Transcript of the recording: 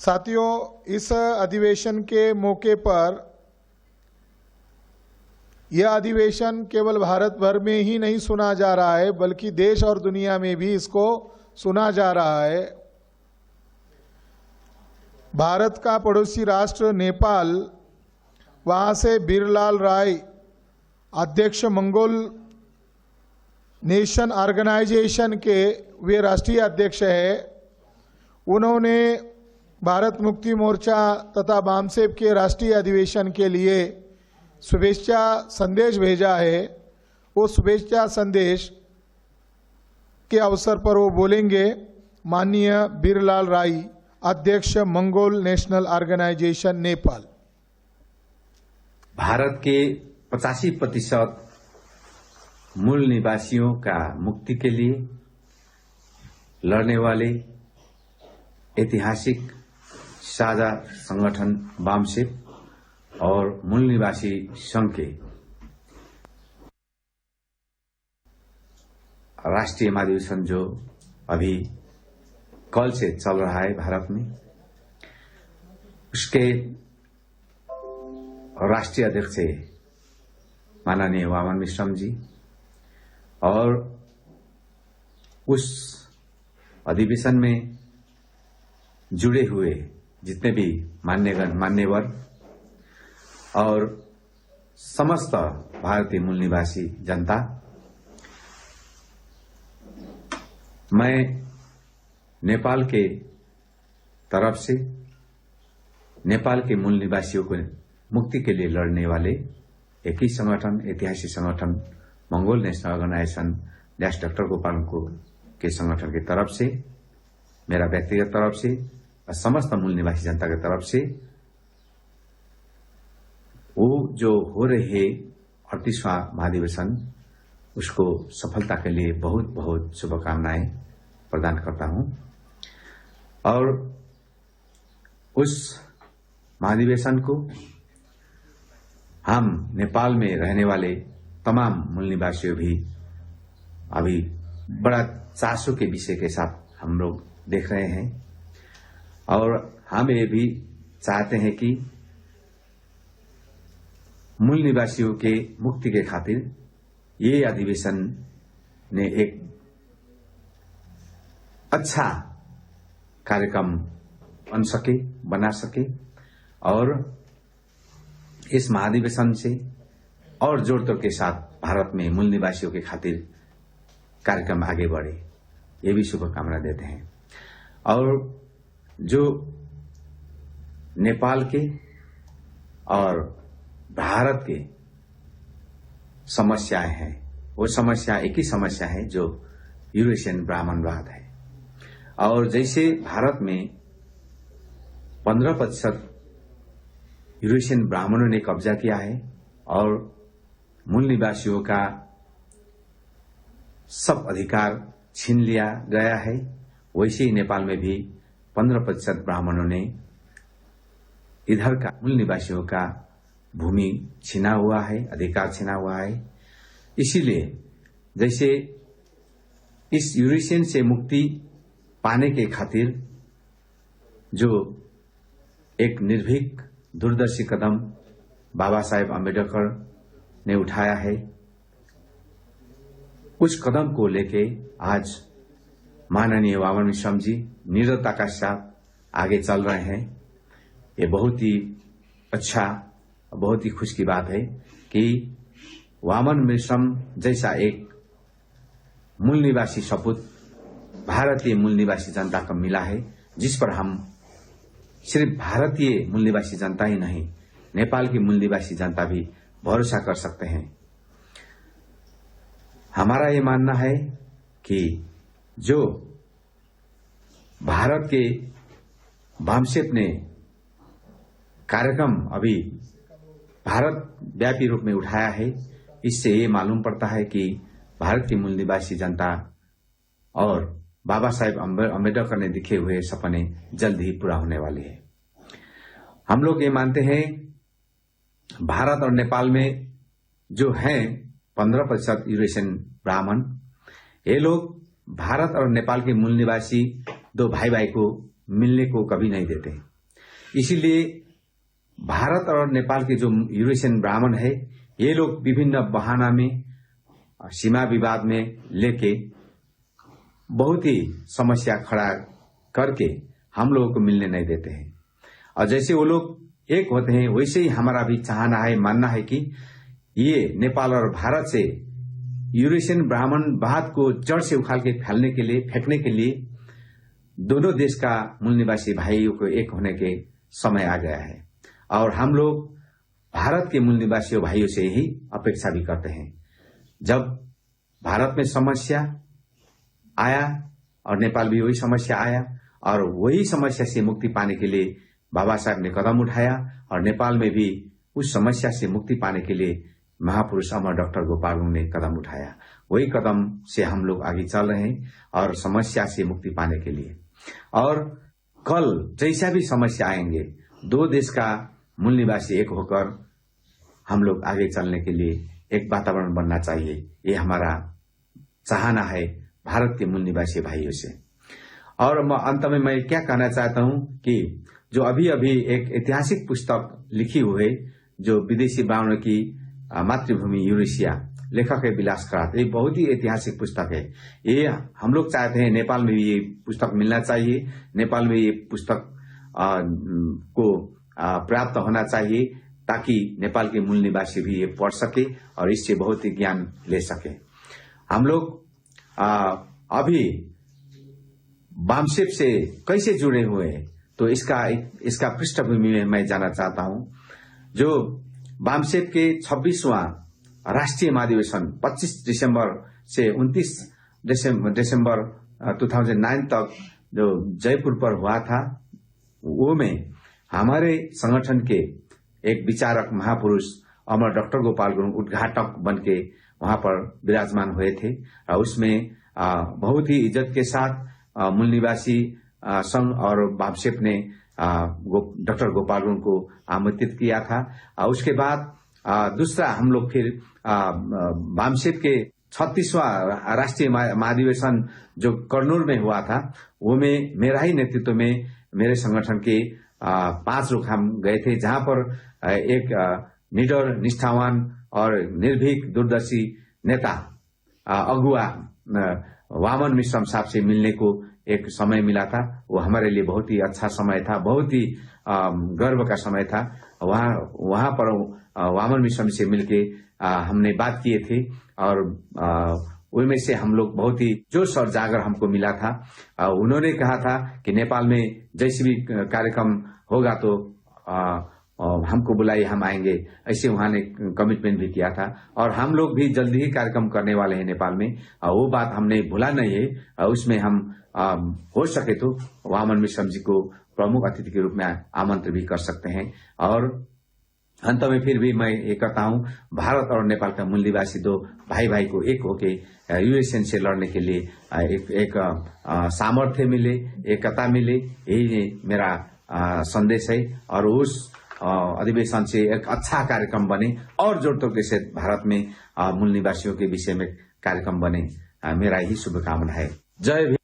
साथियों, इस अधिवेशन के मौके पर यह अधिवेशन केवल भारत भर में ही नहीं सुना जा रहा है, बल्कि देश और दुनिया में भी इसको सुना जा रहा है। भारत का पड़ोसी राष्ट्र नेपाल, वहाँ से बीरलाल राय, अध्यक्ष मंगोल नेशन ऑर्गेनाइजेशन के वे राष्ट्रीय अध्यक्ष है। उन्होंने भारत मुक्ति मोर्चा तथा बामसेब के राष्ट्रीय अधिवेशन के लिए शुभेच्छा संदेश भेजा है। वो शुभेच्छा संदेश के अवसर पर वो बोलेंगे। माननीय बीरलाल राय, अध्यक्ष मंगोल नेशनल ऑर्गेनाइजेशन नेपाल। भारत के 85% मूल निवासियों का मुक्ति के लिए लड़ने वाले ऐतिहासिक साझा संगठन बामसेब और मूल निवासी संघ के राष्ट्रीय महाधिवेशन जो अभी कल से चल रहा है भारत में, उसके राष्ट्रीय अध्यक्ष माननीय वामन मिश्रम जी और उस अधिवेशन में जुड़े हुए जितने भी मान्यवर और समस्त भारतीय मूल निवासी जनता, मैं नेपाल के तरफ से नेपाल के मूल निवासियों को मुक्ति के लिए लड़ने वाले एक ही संगठन, ऐतिहासिक संगठन Mongol National Organisation dash doctor Gopal को के संगठन की तरफ से, मेरा व्यक्तिगत तरफ से और समस्त मूल निवासी जनता की तरफ से वो जो हो रहे 38वां महाधिवेशन, उसको सफलता के लिए बहुत बहुत शुभकामनाएं प्रदान करता हूं। और उस महाधिवेशन को हम नेपाल में रहने वाले तमाम मूल निवासियों भी अभी बड़ा चासो के विषय के साथ हम लोग देख रहे हैं और हम ये भी चाहते हैं कि मूल निवासियों के मुक्ति के खातिर ये अधिवेशन ने एक अच्छा कार्यक्रम बना सके और इस महाधिवेशन से और जोर तोड़ के साथ भारत में मूल निवासियों के खातिर कार्यक्रम आगे बढ़े, ये भी शुभकामना देते हैं। और जो नेपाल के और भारत के समस्याएं हैं, वो समस्या एक ही समस्या है जो यूरेशियन ब्राह्मणवाद है। और जैसे भारत में 15% यूरेशियन ब्राह्मणों ने कब्जा किया है और मूल निवासियों का सब अधिकार छीन लिया गया है, वैसे ही नेपाल में भी 15% ब्राह्मणों ने इधर का मूल निवासियों का भूमि छीना हुआ है, अधिकार छीना हुआ है। इसीलिए जैसे इस यूरेशियन से मुक्ति पाने के खातिर जो एक निर्भीक दूरदर्शी कदम बाबा साहेब अम्बेडकर ने उठाया है, उस कदम को लेके आज माननीय वामन मिश्रम जी निरंतरता के साथ आगे चल रहे हैं। ये बहुत ही अच्छा, बहुत ही खुशी की बात है कि वामन मिश्रम जैसा एक मूल निवासी सपूत भारतीय मूल निवासी जनता को मिला है, जिस पर हम सिर्फ भारतीय मूल निवासी जनता ही नहीं, नेपाल की मूल निवासी जनता भी भरोसा कर सकते हैं। हमारा ये मानना है कि जो भारत के बामसेब ने कार्यक्रम अभी भारत व्यापी रूप में उठाया है, इससे ये मालूम पड़ता है कि भारत की मूल निवासी जनता और बाबा साहेब अम्बेडकर ने दिखे हुए सपने जल्द ही पूरा होने वाले हैं। हम लोग ये मानते हैं भारत और नेपाल में जो हैं 15% यूरेशियन ब्राह्मण, ये लोग भारत और नेपाल के मूल निवासी दो भाई भाई को मिलने को कभी नहीं देते। इसीलिए भारत और नेपाल के जो यूरेशियन ब्राह्मण है, ये लोग विभिन्न बहाना में सीमा विवाद में लेके बहुत ही समस्या खड़ा करके हम लोगों को मिलने नहीं देते हैं। और जैसे वो लोग एक होते हैं, वैसे ही हमारा भी चाहना है, मानना है कि ये नेपाल और भारत से यूरेशियन ब्राह्मणवाद को जड़ से उखाड़ के फेंकने के लिए दोनों देश का मूल निवासी भाइयों को एक होने के समय आ गया है। और हम लोग भारत के मूल निवासी भाइयों से ही अपेक्षा भी करते हैं। जब भारत में समस्या आया और नेपाल भी वही समस्या आया, और वही समस्या से मुक्ति पाने के लिए बाबा साहब ने कदम उठाया, और नेपाल में भी उस समस्या से मुक्ति पाने के लिए महापुरुष अमर डॉक्टर गोपाल गुरुङ ने कदम उठाया। वही कदम से हम लोग आगे चल रहे हैं और समस्या से मुक्ति पाने के लिए। और कल जैसा भी समस्या आएंगे, दो देश का मूल निवासी एक होकर हम लोग आगे चलने के लिए एक वातावरण बनना चाहिए। ये हमारा चाहना है भारत के मूल निवासी भाइयों से। और अंत में मैं क्या कहना चाहता हूं कि जो अभी अभी एक ऐतिहासिक पुस्तक लिखी हुई है, जो विदेशी ब्राह्मणों की मातृभूमि यूरेशिया, लेखक है विलास खरात, ये बहुत ही ऐतिहासिक पुस्तक है। ये हम लोग चाहते हैं नेपाल में भी ये पुस्तक मिलना चाहिए, नेपाल में ये पुस्तक को प्राप्त होना चाहिए, ताकि नेपाल के मूल निवासी भी ये पढ़ सके और इससे बहुत ही ज्ञान ले सके। हम लोग अभी वामसेप से कैसे जुड़े हुए हैं, तो इसका पृष्ठभूमि में मैं जानना चाहता हूं। जो वामसेप के 26वां राष्ट्रीय महाधिवेशन 25 दिसंबर से 29 दिसंबर 2009 तक जो जयपुर पर हुआ था, वो में हमारे संगठन के एक विचारक महापुरुष अमर डॉक्टर गोपाल गुरुङ उद्घाटक बनके वहां पर विराजमान हुए थे। और उसमें बहुत ही इज्जत के साथ मूल निवासी संघ और वामसेप ने डॉक्टर गोपाल गुरुङ को आमंत्रित किया था। उसके बाद दूसरा हम लोग फिर वामसेप के 36वां राष्ट्रीय महाधिवेशन जो कर्नूल में हुआ था, वो में मेरा ही नेतृत्व में मेरे संगठन के 5 लोग हम गए थे, जहां पर एक निडर, निष्ठावान और निर्भीक दूरदर्शी नेता अगुआ वामन मिश्रम साहब से मिलने को एक समय मिला था। वो हमारे लिए बहुत ही अच्छा समय था, बहुत ही गर्व का समय था। वहां पर वामन मिश्रम से मिलके हमने बात किए थे, और उनमें से हम लोग बहुत ही जोश और जागर हमको मिला था। उन्होंने कहा था कि नेपाल में जैसे भी कार्यक्रम होगा तो हमको बुलाइए, हम आएंगे, ऐसे वहां ने कमिटमेंट भी किया था। और हम लोग भी जल्दी ही कार्यक्रम करने वाले हैं नेपाल में, वो बात हमने भूला नहीं है। उसमें हम हो सके तो वामन मिश्रम जी को प्रमुख अतिथि के रूप में आमंत्रित भी कर सकते हैं। और अंत में फिर भी मैं ये कहता हूं, भारत और नेपाल का मूल निवासी दो भाई भाई को एक होके यूएसएन से लड़ने के लिए एक सामर्थ्य मिले, एकता मिले, यही मेरा संदेश है। और उस अधिवेशन से एक अच्छा कार्यक्रम बने और जोड़तोड़ के साथ भारत में मूल निवासियों के विषय में कार्यक्रम बने, मेरा यही शुभकामना है। जय भीम।